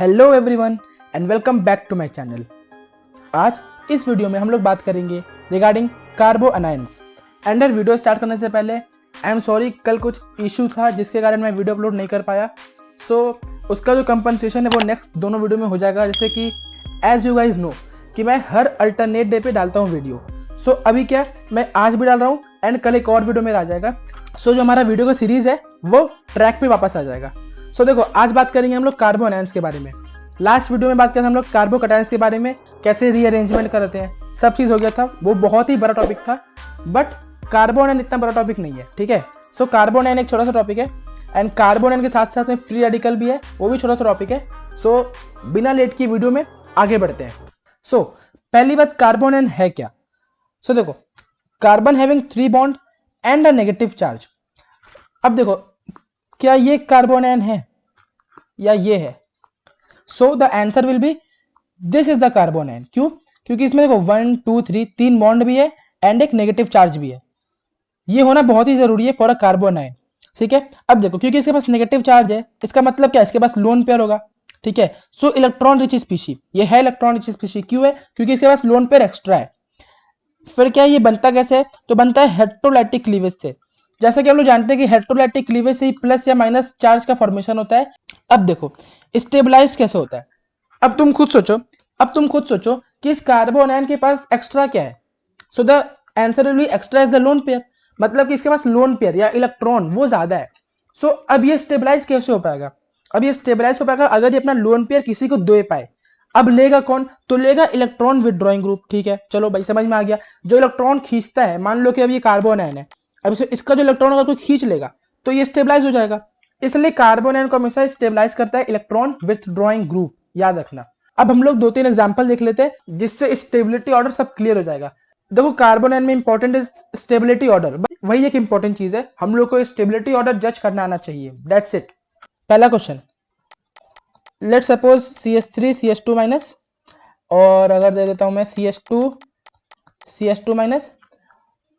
Hello everyone and welcome back to my channel. आज इस video में हम लोग बात करेंगे regarding carbanions. And video start करने से पहले आई एम सॉरी, कल कुछ इशू था जिसके कारण मैं वीडियो अपलोड नहीं कर पाया। उसका जो कंपनसेशन है वो नेक्स्ट दोनों वीडियो में हो जाएगा। जैसे कि एज यू गाइज नो कि मैं हर अल्टरनेट डे पे डालता हूँ वीडियो। अभी क्या मैं आज भी डाल रहा हूँ एंड कल एक और वीडियो में आ जाएगा। जो हमारा वीडियो का सीरीज है वो ट्रैक पे वापस आ जाएगा। देखो, आज बात करेंगे हम लोग कार्बो अनायंस के बारे में। लास्ट वीडियो में बात किया था हम लोग कार्बो कटायंस के बारे में, कैसे रीअरेंजमेंट करते हैं, सब चीज़ हो गया था। वो बहुत ही बड़ा टॉपिक था, बट कार्बो अनायन इतना बड़ा टॉपिक नहीं है, ठीक है। कार्बो अनायन एक छोटा सा टॉपिक है एंड कार्बो अनायन के साथ साथ में फ्री रेडिकल भी है, वो भी छोटा सा टॉपिक है। बिना लेट की वीडियो में आगे बढ़ते हैं। पहली बात, कार्बो अनायन है क्या। देखो, carbon having 3 bond and a negative charge. अब देखो, क्या ये कार्बो अनायन है या ये है? The answer will B this is the कार्बो अनायन। क्यों? क्योंकि इसमें देखो 1 2 3 3 बॉन्ड भी है एंड एक नेगेटिव चार्ज भी है। ये होना बहुत ही जरूरी है फॉर अ कार्बो अनायन, ठीक है। अब देखो, क्योंकि इसके पास नेगेटिव चार्ज है, इसका मतलब क्या है, इसके पास लोन पेयर होगा, ठीक है। इलेक्ट्रॉन रिच स्पीशी, ये है इलेक्ट्रॉन रिच स्पीशी। क्यों है? क्योंकि इसके पास लोन पेयर एक्स्ट्रा है। फिर क्या ये बनता कैसे है? तो बनता है हेटेरोलाइटिक क्लीवेज से। जैसा कि हम लोग जानते हैं कि हेटेरोलाइटिक क्लीवेज से ही प्लस या माइनस चार्ज का फॉर्मेशन होता है। अब देखो, स्टेबलाइज्ड कैसे होता है। अब तुम खुद सोचो कि इस कार्बो अनायन के पास एक्स्ट्रा क्या है। The answer will B extra is the lone pair. मतलब कि इसके पास लोन पेयर या इलेक्ट्रॉन वो ज्यादा है। अब ये स्टेबलाइज कैसे हो पाएगा? अब ये स्टेबलाइज हो पाएगा अगर ये अपना लोन पेयर किसी को दे पाए। अब लेगा कौन? तो लेगा इलेक्ट्रॉन विदड्रॉइंग ग्रुप, ठीक है। चलो भाई, समझ में आ गया। जो इलेक्ट्रॉन खींचता है, मान लो कि अब ये कार्बो अनायन है, अब इसका जो इलेक्ट्रॉन अगर कोई खींच लेगा तो ये स्टेबलाइज हो जाएगा। इसलिए कार्बो अनायन को हमेशा स्टेबलाइज करता है इलेक्ट्रॉन विदड्रॉइंग ग्रुप, याद रखना। अब हम लोग 2-3 एग्जांपल देख लेते हैं जिससे स्टेबिलिटी ऑर्डर सब क्लियर हो जाएगा। देखो, कार्बो अनायन में इंपॉर्टेंट है स्टेबिलिटी ऑर्डर, वही एक इंपॉर्टेंट चीज है। हम लोग को स्टेबिलिटी ऑर्डर जज करना आना चाहिए, दैट्स इट। पहला question, let suppose CH3 CH2 minus, और अगर दे देता हूं मैं CH2 माइनस,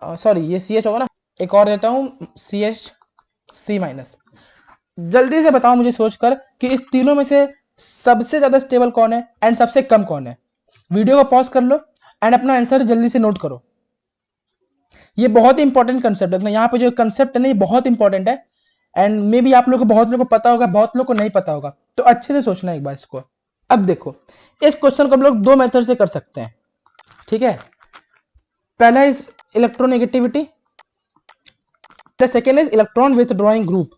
सॉरी ये CH होगा ना, एक और देता हूं CHC माइनस। जल्दी से बताओ मुझे सोचकर कि इस तीनों में से सबसे ज्यादा स्टेबल कौन है एंड सबसे कम कौन है। वीडियो को पॉज कर लो एंड अपना आंसर जल्दी से नोट करो। ये बहुत ही इंपॉर्टेंट कंसेप्ट है। यहाँ पे जो कंसेप्ट है ना, ये बहुत इंपॉर्टेंट है एंड मे बी आप लोगों को, बहुत लोगों को पता होगा, बहुत लोगों को नहीं पता होगा, तो अच्छे से सोचना एक बार इसको। अब देखो, इस क्वेश्चन को हम लोग 2 मेथड से कर सकते हैं, ठीक है। पहला is electronegativity, the second is electron withdrawing group.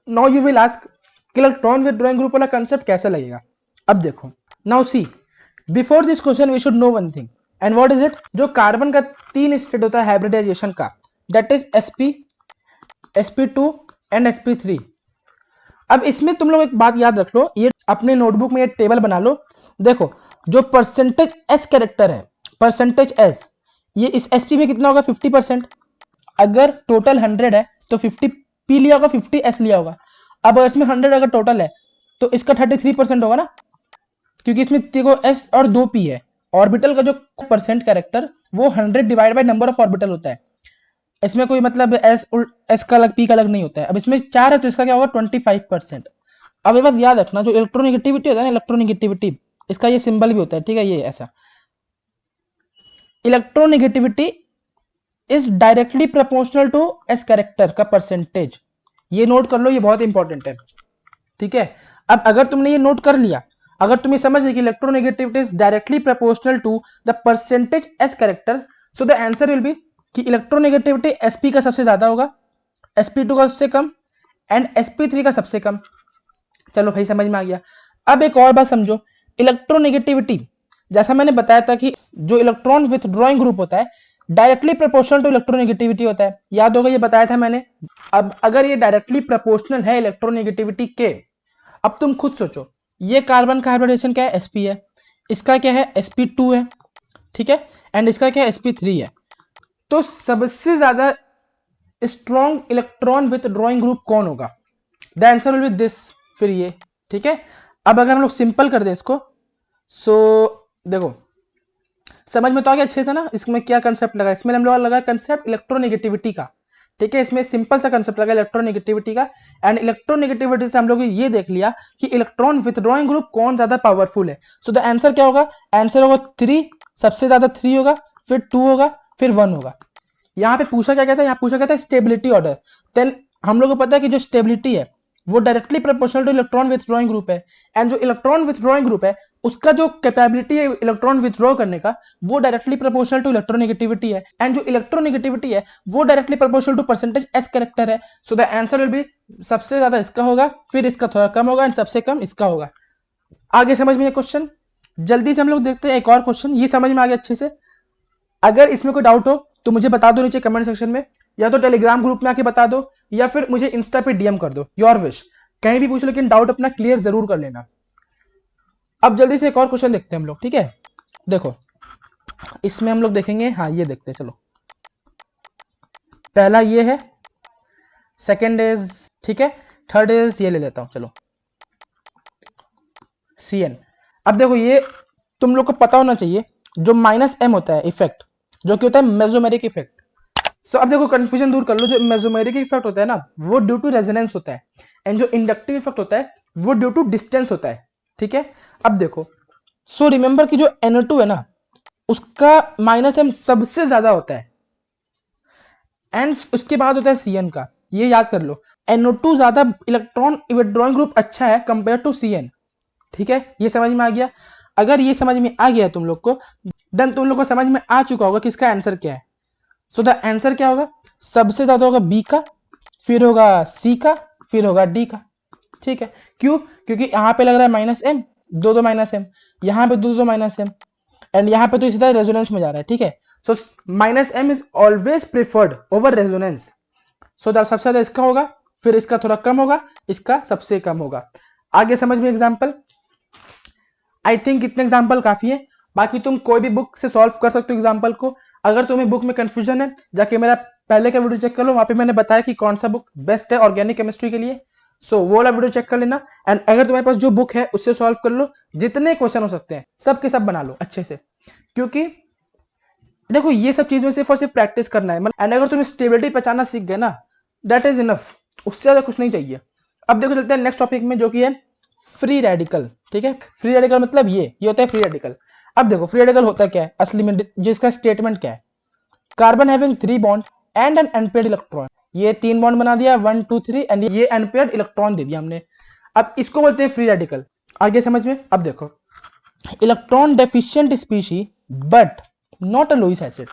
Now you will ask, electron withdrawing group वाला कंसेप्ट कैसा लगेगा। अब देखो, now see, before this question we should know one thing, and what is it. जो कार्बन का 3 state होता है hybridisation का, that is sp, sp2 and sp3। अब इसमें तुम लोग एक बात याद रख लो, ये अपने नोटबुक में ये टेबल बना लो। देखो, जो परसेंटेज s कैरेक्टर है, परसेंटेज s, ये इस sp में कितना होगा? 50%। अगर टोटल 100 है तो 50p लिया होगा, 50s लिया होगा। अब अगर इसमें 100 अगर टोटल है तो इसका 33% होगा ना, क्योंकि इसमें देखो s और 2p है। ऑर्बिटल का जो परसेंट कैरेक्टर वो 100 divide by number of orbital होता है। इसमें कोई मतलब एस का अलग, पी का अलग नहीं होता है। अब इसमें 4 है तो इसका क्या होगा? 25%। अब ये बात याद रखना, जो इलेक्ट्रोनेगेटिविटी होता है ना, इलेक्ट्रोनेगेटिविटी, इसका ये सिंबल भी होता है, ठीक है, ये ऐसा। Electronegativity is directly proportional to s character का परसेंटेज। ये नोट कर लो, ये बहुत इंपॉर्टेंट है, ठीक है। अब अगर तुमने ये नोट कर लिया, अगर तुम ये समझ गए कि electronegativity is directly proportional to the percentage s character, the answer will be कि इलेक्ट्रोनेगेटिविटी sp का सबसे ज्यादा होगा, sp2 का सबसे कम एंड sp3 का सबसे कम। चलो भाई, समझ में आ गया। अब एक और बात समझो, इलेक्ट्रोनेगेटिविटी, जैसा मैंने बताया था कि जो इलेक्ट्रॉन विथड्रॉइंग ग्रुप होता है डायरेक्टली प्रोपोर्शनल टू इलेक्ट्रोनेगेटिविटी होता है, याद होगा, ये बताया था मैंने। अब अगर ये डायरेक्टली प्रोपोर्शनल है इलेक्ट्रोनेगेटिविटी के, अब तुम खुद सोचो, ये कार्बन का हाइब्रिडाइजेशन क्या है? sp है, इसका क्या है? sp2 है, ठीक है, एंड इसका क्या है? sp3 है। तो सबसे ज्यादा स्ट्रॉन्ग इलेक्ट्रॉन विथड्रॉइंग ग्रुप कौन होगा? The answer will B this. फिर ये, ठीक है। अब अगर हम लोग सिंपल कर दें इसको, देखो, समझ में तो आ गया अच्छे से ना, इसमें क्या कंसेप्ट लगा? इसमें हम लोग लगा कंसेप्ट इलेक्ट्रोनेगेटिविटी का, ठीक है, इसमें सिंपल सा कंसेप्ट लगा इलेक्ट्रोनेगेटिविटी का। एंड इलेक्ट्रोनेगेटिविटी से हम लोग ये देख लिया कि इलेक्ट्रॉन विथड्रॉइंग ग्रुप कौन ज्यादा पावरफुल है। सो द आंसर क्या होगा, आंसर होगा 3, सबसे ज्यादा 3 होगा, फिर 2 होगा, फिर 1 होगा। यहाँ पे पूछा क्या कहता है, यहाँ पूछा कहता है स्टेबिलिटी ऑर्डर। देन हम लोग को पता है कि जो स्टेबिलिटी है वो directly proportional two electron withdrawing group है। एंड जो इलेक्ट्रॉन विथड्रॉइंग ग्रुप है उसका जो कैपेबिलिटी है इलेक्ट्रॉन विथड्रॉ करने का वो डायरेक्टली प्रोपोर्शनल टू इलेक्ट्रोनेगेटिविटी है। एंड जो इलेक्ट्रोनेगेटिविटी है वो directly proportional to percentage s character है। So the answer will be सबसे ज्यादा इसका होगा, फिर इसका थोड़ा कम होगा, एंड सबसे कम इसका होगा। आगे समझ में ये क्वेश्चन, जल्दी से हम लोग देखते हैं एक और क्वेश्चन, ये समझ में आ गया अच्छे से। अगर इसमें कोई डाउट हो तो मुझे बता दो नीचे कमेंट सेक्शन में, या तो टेलीग्राम ग्रुप में आके बता दो, या फिर मुझे इंस्टा पे डीएम कर दो, योर विश, कहीं भी पूछ लो, लेकिन डाउट अपना क्लियर जरूर कर लेना। अब जल्दी से एक और क्वेश्चन देखते हैं हम लोग, ठीक है। देखो इसमें हम लोग देखेंगे, हाँ ये देखते हैं, चलो पहला ये है, सेकंड इज, ठीक है, थर्ड इज ये ले लेता हूं, चलो CN। अब देखो ये तुम लोग को पता होना चाहिए, जो -m होता है इफेक्ट, जो कि होता है मेसोमेरिक इफेक्ट। सो अब देखो कंफ्यूजन दूर कर लो, जो मेसोमेरिक इफेक्ट होता है ना वो ड्यू टू रेजोनेंस होता है, एंड जो इंडक्टिव इफेक्ट होता है वो ड्यू टू डिस्टेंस होता है, ठीक है। अब देखो सो रिमेंबर कि जो NO2 है ना उसका -m सबसे ज्यादा होता है, एंड उसके बाद होता है CN का, ये याद कर लो। NO2 ज्यादा इलेक्ट्रॉन विथड्रॉइंग ग्रुप अच्छा है कंपेयर टू CN, ठीक है, ये समझ में आ गया। अगर ये समझ में आ गया तुम लोग को, देन तुम लोग को समझ में आ चुका होगा कि इसका आंसर क्या है। सो द आंसर क्या होगा, सबसे ज्यादा होगा B का, फिर होगा C का, फिर होगा D का, ठीक है। क्यों, क्योंकि यहाँ पे लग रहा है -m, दो -m, यहाँ पे दो -m, एंड यहाँ पे तो सीधा रेजोनेंस में जा रहा है, ठीक है। So -m is always preferred over resonance. So सबसे ज्यादा इसका होगा, फिर इसका थोड़ा कम होगा, इसका सबसे कम होगा। आगे समझ में एग्जाम्पल, आई थिंक इतने एग्जाम्पल काफी है, बाकी तुम कोई भी बुक से सॉल्व कर सकते हो एग्जाम्पल को। अगर तुम्हें बुक में कंफ्यूजन है जाके मेरा पहले का वीडियो चेक कर लो, वहां पे मैंने बताया कि कौन सा बुक बेस्ट है ऑर्गेनिक केमिस्ट्री के लिए। सो वो वाला वीडियो चेक कर लेना, एंड अगर तुम्हारे पास जो बुक है उससे सॉल्व कर लो, जितने क्वेश्चन हो सकते हैं सब के सब बना लो अच्छे से, क्योंकि देखो ये सब चीज में सिर्फ और सिर्फ प्रैक्टिस करना है। एंड अगर तुम स्टेबिलिटी पहचाना सीख गए ना, दैट इज इनफ, उससे ज्यादा कुछ नहीं चाहिए। अब देखो चलते हैं नेक्स्ट टॉपिक में, जो कि है फ्री रेडिकल, ठीक है। फ्री रेडिकल मतलब ये होता है फ्री रेडिकल। अब देखो फ्री रेडिकल होता क्या है असली में, जिसका स्टेटमेंट क्या है, carbon having 3 bond and an unpaired electron, ये 3 बॉन्ड बना दिया 1 2 3, एंड ये अनपेयर्ड इलेक्ट्रॉन दे दिया हमने। अब इसको बोलते हैं फ्री रेडिकल। आगे समझ में, अब देखो electron deficient species but not a Lewis acid.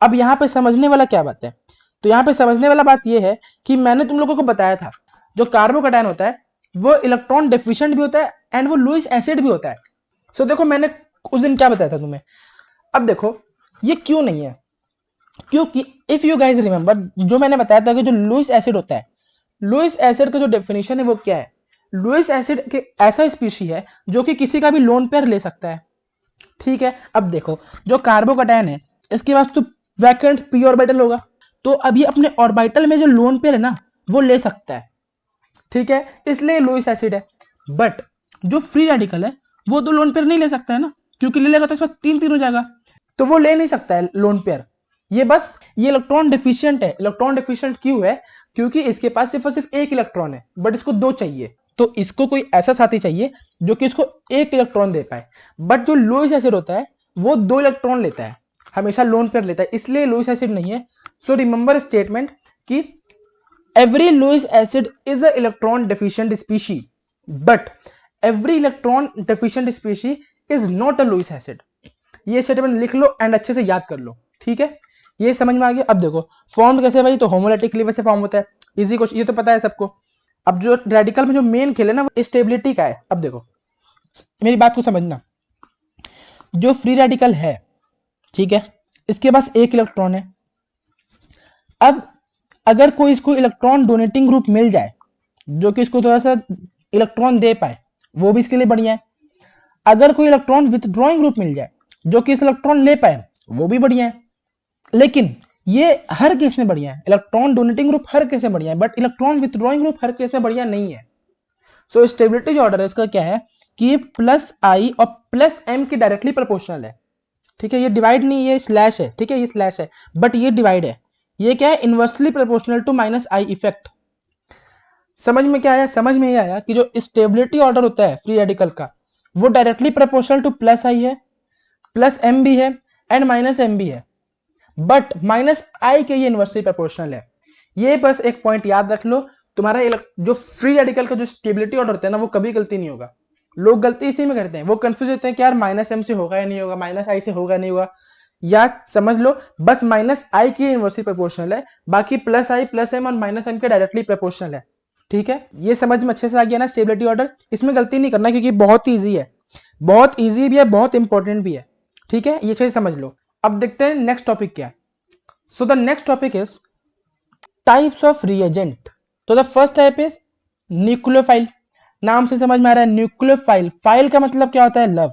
अब यहाँ पे समझने वाला क्या बात है, तो यहाँ पे समझने वाला बात ये है कि मैंने तुम लोगों को बताया था जो कार्बोकैटायन होता है वो इलेक्ट्रॉन डेफिशिएंट भी होता है एंड वो लुईस एसिड भी होता है। सो देखो मैंने उस दिन क्या बताया था तुम्हें। अब देखो ये क्यों नहीं है, क्योंकि इफ यू गाइज रिमेंबर, जो मैंने बताया था कि जो लुईस एसिड होता है, लुईस एसिड का जो डेफिनेशन है वो क्या है, लुईस एसिड के ऐसा स्पीशी है जो कि किसी का भी लोन पेयर ले सकता है, ठीक है। अब देखो जो कार्बोकैटायन है इसके पास तो वैकेंट पी ऑर्बिटल होगा, तो अभी अपने ऑर्बिटल में जो लोन पेयर है ना वो ले सकता है, ठीक है, इसलिए लुईस एसिड है। बट जो फ्री रेडिकल है वो तो लोन पेयर नहीं ले सकता है ना, क्योंकि ले लेगा तो इसमें 3 हो जाएगा, तो वो ले नहीं सकता है लोन पेयर। ये बस ये इलेक्ट्रॉन डेफिशिएंट है। इलेक्ट्रॉन डेफिशिएंट क्यों है, क्योंकि इसके पास सिर्फ और सिर्फ 1 इलेक्ट्रॉन है, बट इसको 2 चाहिए, तो इसको कोई ऐसा साथी चाहिए जो कि इसको 1 इलेक्ट्रॉन दे पाए। बट जो लुईस एसिड होता है वो 2 इलेक्ट्रॉन लेता है, हमेशा लोन पेयर लेता है, इसलिए लुईस एसिड नहीं है। सो रिमेंबर स्टेटमेंट कि every Lewis acid is a electron deficient species, but every electron deficient species is not a Lewis acid। ये स्टेटमेंट लिख लो एंड अच्छे से याद कर लो, ठीक है, ये समझ में आ गया। अब देखो फॉर्म कैसे भाई, तो होमोलिटिक लीवर से फॉर्म होता है, इजी क्वेश्चन, ये तो पता है सबको। अब जो रेडिकल में जो मेन खेल है ना वो स्टेबिलिटी का है। अब देखो मेरी बात को समझना, जो फ्री रेडिकल है, ठीक है, इसके पास 1 इलेक्ट्रॉन है। अब अगर कोई इसको इलेक्ट्रॉन डोनेटिंग ग्रुप मिल जाए जो कि इसको थोड़ा सा इलेक्ट्रॉन दे पाए, वो भी इसके लिए बढ़िया है। अगर कोई इलेक्ट्रॉन विथड्रॉइंग ग्रुप मिल जाए जो कि इस इलेक्ट्रॉन ले पाए, वो भी बढ़िया है। लेकिन ये हर केस में बढ़िया है, इलेक्ट्रॉन डोनेटिंग ग्रुप हर केस में बढ़िया है, but electron withdrawing group her case में बढ़िया नहीं है। सो स्टेबिलिटी जो ऑर्डर है इसका क्या है कि ये +I और +M के डायरेक्टली प्रोपोर्शनल है, ठीक है। ये डिवाइड नहीं, ये स्लैश है, ठीक है, ये स्लैश है, बट ये डिवाइड है। ये क्या है, inversely proportional to minus I effect. समझ में क्या आया, समझ में ये आया कि जो स्टेबिलिटी ऑर्डर होता है फ्री रेडिकल का वो डायरेक्टली प्रोपोर्शनल टू प्लस आई है, प्लस एम भी है एंड माइनस एम भी है, बट माइनस आई के ये इनवर्सली प्रोपोर्शनल है। ये बस एक पॉइंट याद रख लो, तुम्हारा जो फ्री रेडिकल का जो स्टेबिलिटी ऑर्डर होता है ना वो कभी गलती नहीं होगा। लोग गलती इसी में करते हैं, वो कंफ्यूज होते हैं कि यार माइनस एम से होगा या नहीं होगा, माइनस आई से होगा नहीं होगा। या समझ लो बस माइनस आई की इनवर्सली प्रोपोर्शनल है, बाकी प्लस आई प्लस एम और माइनस एम के डायरेक्टली प्रोपोर्शनल है। ठीक है, ये समझ में अच्छे से आ गया ना स्टेबिलिटी ऑर्डर। इसमें गलती नहीं करना क्योंकि बहुत ईजी है, बहुत ईजी भी है, बहुत इंपॉर्टेंट भी है। ठीक है, ये चीज समझ लो। अब देखते हैं नेक्स्ट टॉपिक क्या है। So the next topic is types of reagent. तो the first type is nucleophile. नाम से समझ में आ रहा है न्यूक्लियोफाइल, फाइल का मतलब क्या होता है, लव।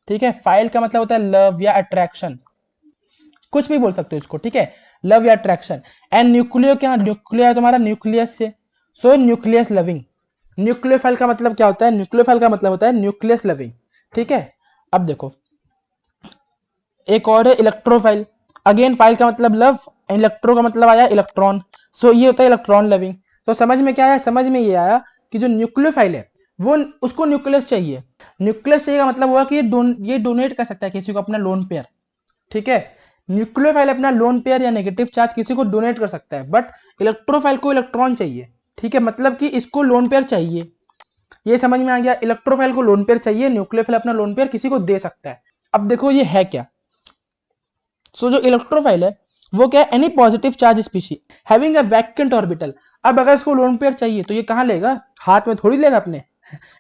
ठीक है, फाइल का मतलब होता है लव या अट्रैक्शन, कुछ भी बोल सकते हो इसको। ठीक है, लव या अट्रैक्शन। एंड न्यूक्लियो क्या, न्यूक्लियो है तुम्हारा न्यूक्लियस से, सो न्यूक्लियस लविंग। न्यूक्लियोफाइल का मतलब क्या होता है, न्यूक्लियोफाइल का मतलब होता है न्यूक्लियस लविंग। ठीक है, अब देखो एक और है इलेक्ट्रोफाइल। अगेन फाइल का मतलब लव, इलेक्ट्रो का मतलब आया इलेक्ट्रॉन, सो ये होता है इलेक्ट्रॉन लविंग। तो समझ में क्या आया, समझ में ये आया कि जो न्यूक्लियोफाइल है वो उसको न्यूक्लियस चाहिए। न्यूक्लियस चाहिए का मतलब हुआ कि ये डोनेट कर सकता है किसी को अपना लोन पेयर। ठीक है, न्यूक्लियोफाइल अपना लोन पेयर या नेगेटिव चार्ज किसी को डोनेट कर सकता है, बट इलेक्ट्रोफाइल को इलेक्ट्रॉन चाहिए। ठीक है, मतलब कि इसको लोन पेयर चाहिए। ये समझ में आ गया, इलेक्ट्रोफाइल को लोन पेयर चाहिए, न्यूक्लियोफाइल अपना लोन पेयर किसी को दे सकता है। अब देखो ये है क्या। सो जो इलेक्ट्रोफाइल है वो क्या है, any positive charge species having a vacant orbital. अब अगर इसको लोन पेयर चाहिए तो ये कहाँ लेगा, हाथ में थोड़ी लेगा अपने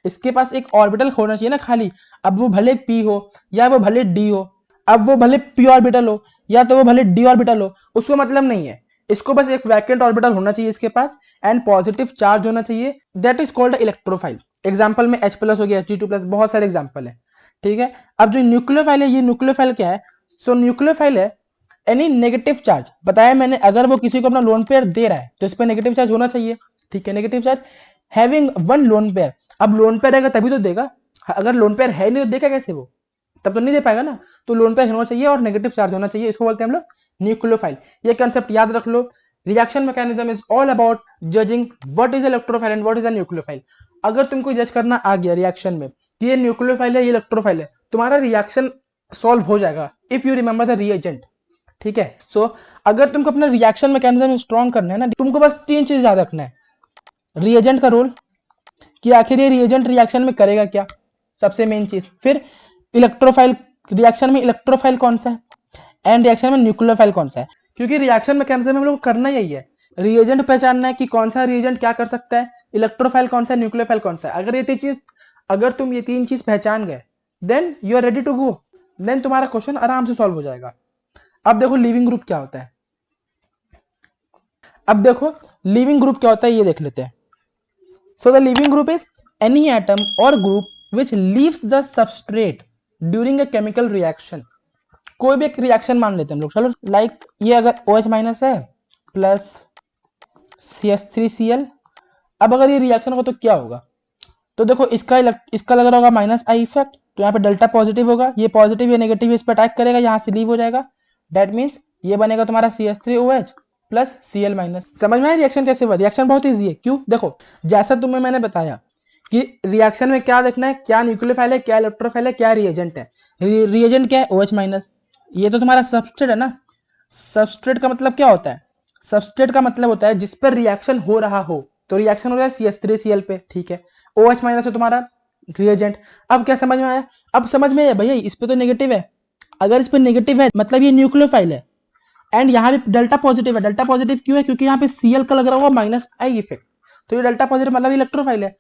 इसके पास एक ऑर्बिटल होना चाहिए ना खाली। अब वो भले पी हो या वो भले डी हो, अब वो भले पी ऑर्बिटल हो या तो वो भले डी ऑर्बिटल हो, उसको मतलब नहीं है। इसको बस एक वैकेंट ऑर्बिटल होना चाहिए इसके पास एंड पॉजिटिव चार्ज होना चाहिए, that is called electrophile. Example में H प्लस हो गया, Hg2+, बहुत सारे एग्जाम्पल है। ठीक है, अब जो न्यूक्लियोफाइल है, ये न्यूक्लियोफाइल क्या है, सो न्यूक्लियोफाइल है एनी नेगेटिव चार्ज। बताया मैंने, अगर वो किसी को अपना लोन पेयर दे रहा है तो इस पर नेगेटिव चार्ज होना चाहिए। ठीक है, negative charge having one lone pair. अब लोन पेयर रहेगा तभी तो देगा, अगर लोन पेयर है नहीं तो देगा कैसे वो, तब तो नहीं दे पाएगा ना। तो लोन पेयर होना चाहिए और नेगेटिव चार्ज होना चाहिए, इसको बोलते हैं हम लोग न्यूक्लियोफाइल। ये कंसेप्ट याद रख लो। Reaction mechanism is all about judging what is electrophile and what is a nucleophile. अगर तुमको जज करना आ गया रिएक्शन में कि ये न्यूक्लियोफाइल है ये इलेक्ट्रोफाइल है, तुम्हारा रिएक्शन सॉल्व हो जाएगा if you remember the reagent. ठीक है, सो अगर तुमको अपना रिएक्शन मैकेनिज्म स्ट्रॉन्ग करना है ना, तुमको बस 3 चीज याद रखना है। रिएजेंट का रोल, कि आखिर ये रिएजेंट रिएक्शन में करेगा क्या, सबसे मेन चीज। फिर इलेक्ट्रोफाइल, रिएक्शन में इलेक्ट्रोफाइल कौन सा है एंड रिएक्शन में न्यूक्लियोफाइल कौन सा है, क्योंकि रिएक्शन मैकेनिज्म हम लोग करना यही है, रिएजेंट पहचानना है कि कौन सा रिएजेंट क्या कर सकता है, इलेक्ट्रोफाइल कौन सा है, न्यूक्लियोफाइल कौन सा है। अगर तुम ये 3 चीज पहचान गए then you are ready to go, then तुम्हारा क्वेश्चन आराम से सॉल्व हो जाएगा। अब देखो लिविंग ग्रुप क्या होता है, अब देखो लिविंग ग्रुप क्या होता है ये देख लेते हैं। So the leaving group is any atom और group which leaves the substrate during a chemical reaction. कोई भी एक रिएक्शन मान लेते हैं हम लोग, चलो लाइक ये अगर OH माइनस है प्लस CH3Cl। अब अगर ये रिएक्शन होगा तो क्या होगा, तो देखो इसका लग रहा होगा माइनस आई इफेक्ट, तो यहाँ पे डेल्टा पॉजिटिव होगा, ये पॉजिटिव या नेगेटिव इस पर अटैक करेगा, यहाँ से लीव हो जाएगा। दैट मीन्स ये बनेगा तुम्हारा CH3OH प्लस Cl माइनस। समझ में आया रिएक्शन कैसे हुआ, रिएक्शन बहुत ईजी है। क्यों, देखो जैसा तुम्हें मैंने बताया कि रिएक्शन में क्या देखना है, क्या न्यूक्लियोफाइल है, क्या इलेक्ट्रोफाइल है, क्या रिएजेंट है। रिएजेंट क्या है, OH माइनस, ये तो तुम्हारा सबस्ट्रेट है ना। सबस्ट्रेट का मतलब क्या होता है, सबस्ट्रेट का मतलब होता है जिस पर रिएक्शन हो रहा हो, तो रिएक्शन हो रहा है CH3Cl पे। ठीक है, OH माइनस है तुम्हारा रिएजेंट। अब क्या समझ में आया, अब समझ में आया भैया इस पे तो नेगेटिव है, अगर इस पे नेगेटिव है मतलब ये न्यूक्लियोफाइल है एंड यहाँ पे डेल्टा पॉजिटिव है। डेल्टा पॉजिटिव क्यों है, क्योंकि यहाँ पे Cl का लग रहा होगा माइनस आई इफेक्ट, तो ये डेल्टा पॉजिटिव मतलब इलेक्ट्रोफाइल है।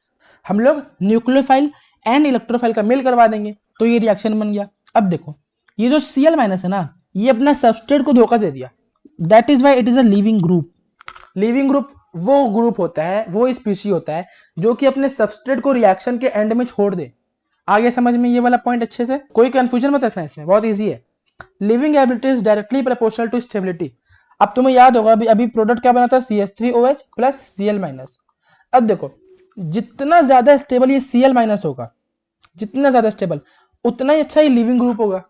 हम लोग न्यूक्लियोफाइल एंड इलेक्ट्रोफाइल का मेल करवा देंगे तो ये रिएक्शन बन गया। अब देखो ये जो Cl माइनस है ना, ये अपना सबस्ट्रेट को धोखा दे दिया, that is why it is a leaving group. Leaving group वो ग्रुप होता है, वो स्पीशी होता है जो कि अपने सबस्ट्रेट को रिएक्शन के एंड में छोड़ दे। आगे समझ में ये वाला पॉइंट अच्छे से, कोई कंफ्यूजन मत रखना इसमें, बहुत इजी है। Leaving ability is directly proportional to stability. अब तुम्हें याद होगा अभी प्रोडक्ट क्या बना था, CH3OH प्लस Cl माइनस। अब देखो जितना ज्यादा स्टेबल ये Cl माइनस होगा, जितना ज्यादा स्टेबल उतना ही अच्छा ये लिविंग ग्रुप होगा,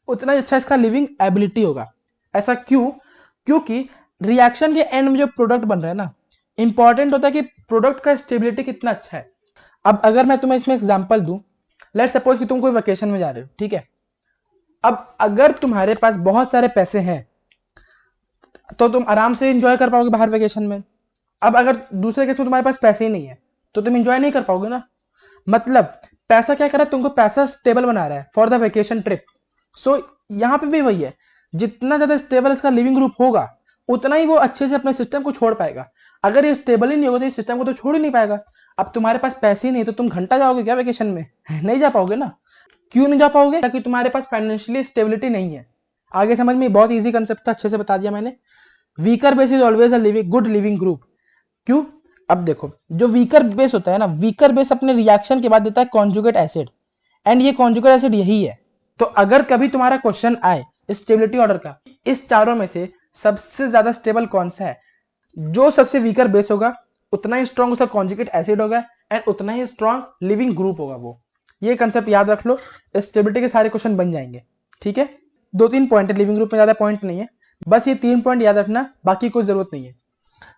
उतना ही अच्छा इसका लिविंग एबिलिटी होगा। ऐसा क्यों, क्योंकि रिएक्शन के एंड में जो प्रोडक्ट बन रहा है ना, इंपॉर्टेंट होता है कि प्रोडक्ट का स्टेबिलिटी कितना अच्छा है। अब अगर मैं तुम्हें इसमें एग्जांपल दूं, लेट्स सपोज कि तुम कोई वेकेशन में जा रहे हो, ठीक है। अब अगर तुम्हारे पास बहुत सारे पैसे हैं तो तुम आराम से इंजॉय कर पाओगे बाहर वेकेशन में। अब अगर दूसरे केस में तुम्हारे पास पैसे ही नहीं है तो तुम इंजॉय नहीं कर पाओगे ना। मतलब पैसा क्या कर रहा है, तुमको पैसा स्टेबल बना रहा है फॉर द वेकेशन ट्रिप। सो यहाँ पे भी वही है, जितना ज्यादा स्टेबल इसका लिविंग ग्रुप होगा उतना ही वो अच्छे से अपने सिस्टम को छोड़ पाएगा। अगर ये स्टेबल ही नहीं होगा तो इस सिस्टम को तो छोड़ ही नहीं पाएगा। अब तुम्हारे पास पैसे ही नहीं तो तुम घंटा जाओगे क्या वेकेशन में? नहीं जा पाओगे ना। क्यों नहीं जा पाओगे? क्योंकि तुम्हारे पास फाइनेंशियली स्टेबिलिटी नहीं है। आगे समझ में, बहुत ईजी कंसेप्ट था, अच्छे से बता दिया मैंने। Weaker base is always a living good leaving group. क्यों? अब देखो, जो वीकर बेस होता है ना, वीकर बेस अपने रिएक्शन के बाद देता है कॉन्जुगेट एसिड, एंड ये कॉन्जुगेट एसिड यही है। तो अगर कभी तुम्हारा क्वेश्चन आए स्टेबिलिटी ऑर्डर का, इस चारों में से सबसे ज्यादा स्टेबल कौन सा है, जो सबसे वीकर बेस होगा उतना ही स्ट्रॉन्ग उसका कॉन्जुगेट एसिड होगा एंड उतना ही स्ट्रॉन्ग लिविंग ग्रुप होगा वो। ये कंसेप्ट याद रख लो, स्टेबिलिटी के सारे क्वेश्चन बन जाएंगे। ठीक है, 2-3 पॉइंट है, लिविंग ग्रुप में ज्यादा पॉइंट नहीं है, बस ये 3 पॉइंट याद रखना, बाकी कोई जरूरत नहीं है।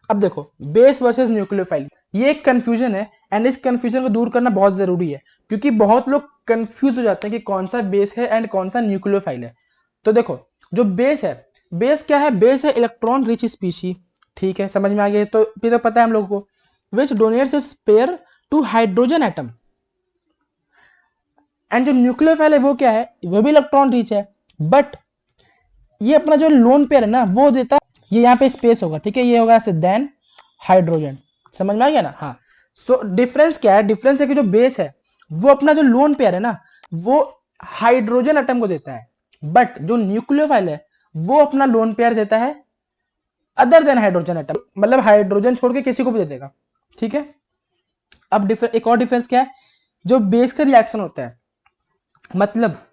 अब देखो, बेस वर्सेस न्यूक्लियोफाइल, ये एक कंफ्यूजन है एंड इस कंफ्यूजन को दूर करना बहुत जरूरी है, क्योंकि बहुत लोग कंफ्यूज हो जाते हैं कि कौन सा बेस है एंड कौन सा न्यूक्लियोफाइल है। तो देखो, जो बेस है, बेस क्या है? बेस है इलेक्ट्रॉन रिच स्पीशी। ठीक है, समझ में आ गया? तो फिर तो पता है हम लोगों को, which donates its pair to hydrogen atom. And जो न्यूक्लियोफाइल है वो क्या है? वो भी इलेक्ट्रॉन रिच है, बट ये अपना जो लोन पेयर है ना वो देता है, ये यहाँ पे स्पेस होगा, ठीक है, ये होगा ऐसे देन हाइड्रोजन। समझ में आ गया ना? हाँ। सो डिफरेंस क्या है? डिफरेंस है कि जो बेस है वो अपना जो लोन पेयर है ना वो हाइड्रोजन एटम को देता है, बट जो न्यूक्लियोफाइल है वो अपना लोन पेयर देता है अदर देन हाइड्रोजन एटम, मतलब हाइड्रोजन छोड़ के किसी को भी दे देगा। ठीक है। अब एक और डिफरेंस क्या है? जो बेस का रिएक्शन होता है, मतलब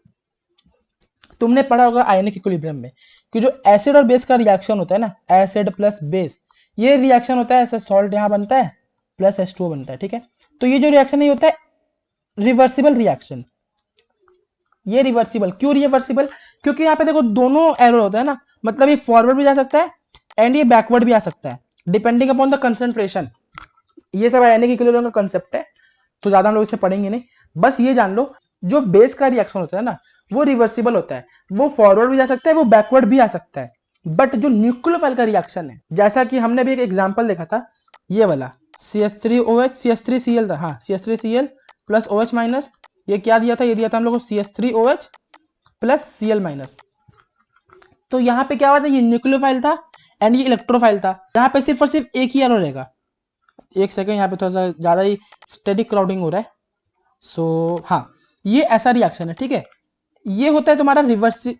तुमने पढ़ा होगा आयनिक इक्विलिब्रियम में कि जो एसिड और बेस का रिएक्शन होता है ना, एसिड प्लस बेस, ये रिएक्शन होता है ऐसे, सॉल्ट यहाँ बनता है प्लस H2O बनता है। ठीक है, तो ये जो रिएक्शन है होता है रिवर्सिबल रिएक्शन। ये रिवर्सिबल क्यों? रिवर्सिबल क्योंकि यहाँ पे देखो दोनों एरो होता है ना, मतलब ये फॉरवर्ड भी जा सकता है एंड ये बैकवर्ड भी आ सकता है डिपेंडिंग अपॉन द कंसंट्रेशन। ये सब आयनिक इक्विलिब्रियम का कंसेप्ट है, तो ज्यादा हम लोग इसे पढ़ेंगे नहीं। बस ये जान लो, जो बेस का रिएक्शन होता है ना वो रिवर्सिबल होता है, वो फॉरवर्ड भी जा सकता है, वो बैकवर्ड भी आ सकता है। बट जो न्यूक्लियोफाइल का रिएक्शन है, जैसा कि हमने भी एक एग्जांपल देखा था, ये वाला CH3OH CH3Cl था, हाँ CH3Cl प्लस OH माइनस, ये क्या दिया था? ये दिया था हम लोग को CH3OH प्लस Cl माइनस। तो यहाँ पे क्या हुआ था? ये न्यूक्लियोफाइल था एंड ये इलेक्ट्रोफाइल था। यहाँ पे सिर्फ और सिर्फ एक ही एरो रहेगा। एक सेकंड, यहाँ पे थोड़ा सा ज्यादा ही स्टैटिक क्राउडिंग हो रहा है। सो हाँ, ये ऐसा रिएक्शन है। ठीक है, ये होता है तुम्हारा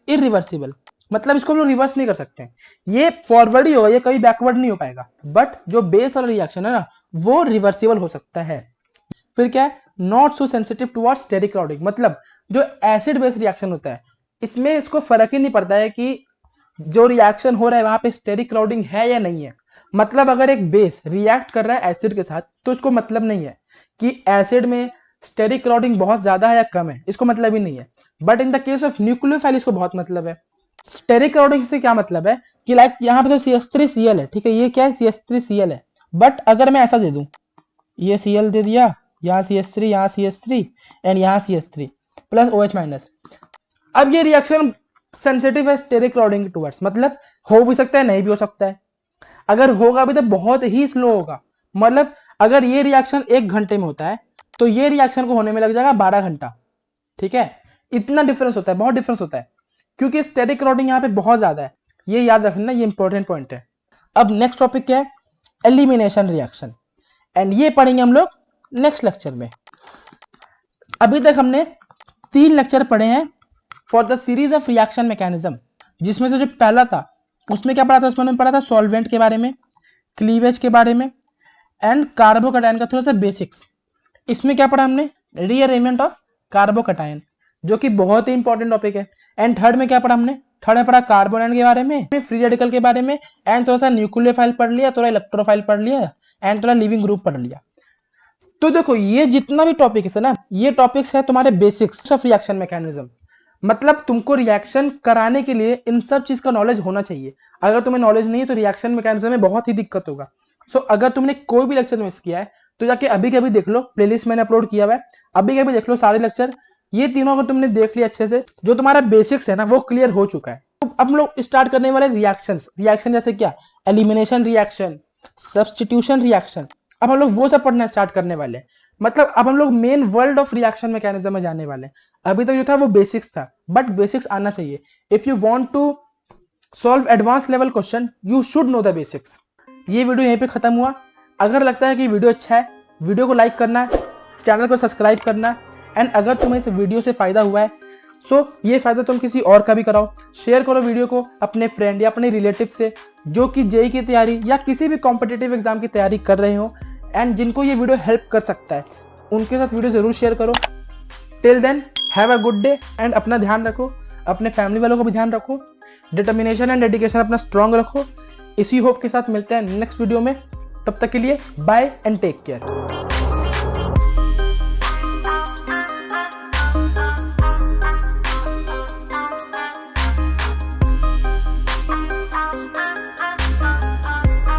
इरिवर्सिबल, मतलब इसको हम लोग रिवर्स नहीं कर सकते, ये फॉरवर्ड ही होगा, ये कभी बैकवर्ड नहीं हो पाएगा। बट जो बेस वाला रिएक्शन है ना वो रिवर्सिबल हो सकता है। फिर क्या है? Not so sensitive towards steric crowding, मतलब जो एसिड बेस रिएक्शन होता है इसमें इसको फर्क ही नहीं पड़ता है कि जो रिएक्शन हो रहा है वहां पे स्टेरिक क्राउडिंग है या नहीं है। मतलब अगर एक बेस रिएक्ट कर रहा है एसिड के साथ तो इसको मतलब नहीं है कि एसिड में स्टेरिक क्राउडिंग बहुत ज्यादा है या कम है, इसको मतलब ही नहीं है। But in the case of nucleophile इसको बहुत मतलब है। स्टेरिक क्राउडिंग से क्या मतलब है कि लाइक यहाँ पे तो CH3Cl है, ठीक है, ये क्या है? CH3Cl है, बट अगर मैं ऐसा दे दूं, ये Cl दे दिया, यहाँ CH3, यहाँ CH3 एंड यहाँ CH3 प्लस OH माइनस। अब ये रिएक्शन सेंसिटिव है स्टेरिक क्राउडिंग टुवर्ड्स, मतलब हो भी सकता है नहीं भी हो सकता है। अगर होगा भी तो बहुत ही स्लो होगा, मतलब अगर ये रिएक्शन 1 घंटे में होता है तो ये रिएक्शन को होने में लग जाएगा 12 घंटा। ठीक है, इतना डिफरेंस होता है, बहुत डिफरेंस होता है, क्योंकि स्टेरिक क्राउडिंग यहाँ पे बहुत ज्यादा है। ये याद रखना, ये इंपॉर्टेंट पॉइंट है। अब नेक्स्ट टॉपिक क्या है? एलिमिनेशन रिएक्शन, एंड ये पढ़ेंगे हम लोग नेक्स्ट लेक्चर में। अभी तक हमने 3 लेक्चर पढ़े हैं for the series of reaction mechanism, जिसमें से जो पहला था उसमें क्या पढ़ा था? उसमें हमने पढ़ा था सॉल्वेंट के बारे में, क्लीवेज के बारे में एंड कार्बोकटायन का थोड़ा सा बेसिक्स। इसमें क्या पढ़ा हमने? रीअरेंजमेंट ऑफ कार्बोकटायन, जो कि बहुत ही इंपॉर्टेंट टॉपिक है। एंड थर्ड में क्या पढ़ा हमने? थर्ड में पढ़ा कार्बोनेट के बारे में, फ्री रेडिकल के बारे में एंड थोड़ा सा न्यूक्लियोफाइल पढ़ लिया, थोड़ा इलेक्ट्रोफाइल पढ़ लिया एंड थोड़ा लिविंग ग्रुप पढ़ लिया। तो देखो, ये जितना भी टॉपिक है ना, ये टॉपिक्स है तुम्हारे बेसिक्स ऑफ रिएक्शन मैकेनिज्म। मतलब तुमको रिएक्शन कराने के लिए इन सब चीज़ का नॉलेज होना चाहिए। अगर तुम्हें नॉलेज नहीं है तो रिएक्शन मैकेनिज्म में बहुत ही दिक्कत होगा। सो अगर तुमने कोई भी लेक्चर मिस किया है तो जाके अभी के अभी देख लो, प्लेलिस्ट मैंने अपलोड किया हुआ है, अभी के अभी देख लो सारे लेक्चर। ये तीनों अगर तुमने देख लिया अच्छे से, जो तुम्हारा बेसिक्स है ना वो क्लियर हो चुका है। तो अब हम लोग स्टार्ट करने वाले रिएक्शंस। रिएक्शन जैसे क्या, एलिमिनेशन रिएक्शन, सब्स्टिट्यूशन रिएक्शन। अब हम लोग वो सब पढ़ना स्टार्ट करने वाले हैं। मतलब अब हम लोग main world of reaction mechanism में जाने वाले हैं। अभी तक जो था वो बेसिक्स था, बट बेसिक्स आना चाहिए। If you want to solve advance level question you should know the basics. ये वीडियो यहीं पे खत्म हुआ। अगर लगता है कि वीडियो अच्छा है, वीडियो को लाइक करना है, चैनल को सब्सक्राइब करना है। एंड अगर तुम्हें इस वीडियो से फायदा हुआ है सो ये फायदा तुम किसी और का भी कराओ। शेयर करो वीडियो को अपने फ्रेंड या अपने रिलेटिव से जो कि जेईई की तैयारी या किसी भी कॉम्पिटिटिव एग्जाम की तैयारी कर रहे हो एंड जिनको ये वीडियो हेल्प कर सकता है, उनके साथ वीडियो ज़रूर शेयर करो। Till then have a good day and अपना ध्यान रखो, अपने फैमिली वालों का भी ध्यान रखो, डिटर्मिनेशन एंड डेडिकेशन अपना स्ट्रांग रखो। इसी होप के साथ मिलते हैं नेक्स्ट वीडियो में। तब तक के लिए बाय एंड टेक केयर।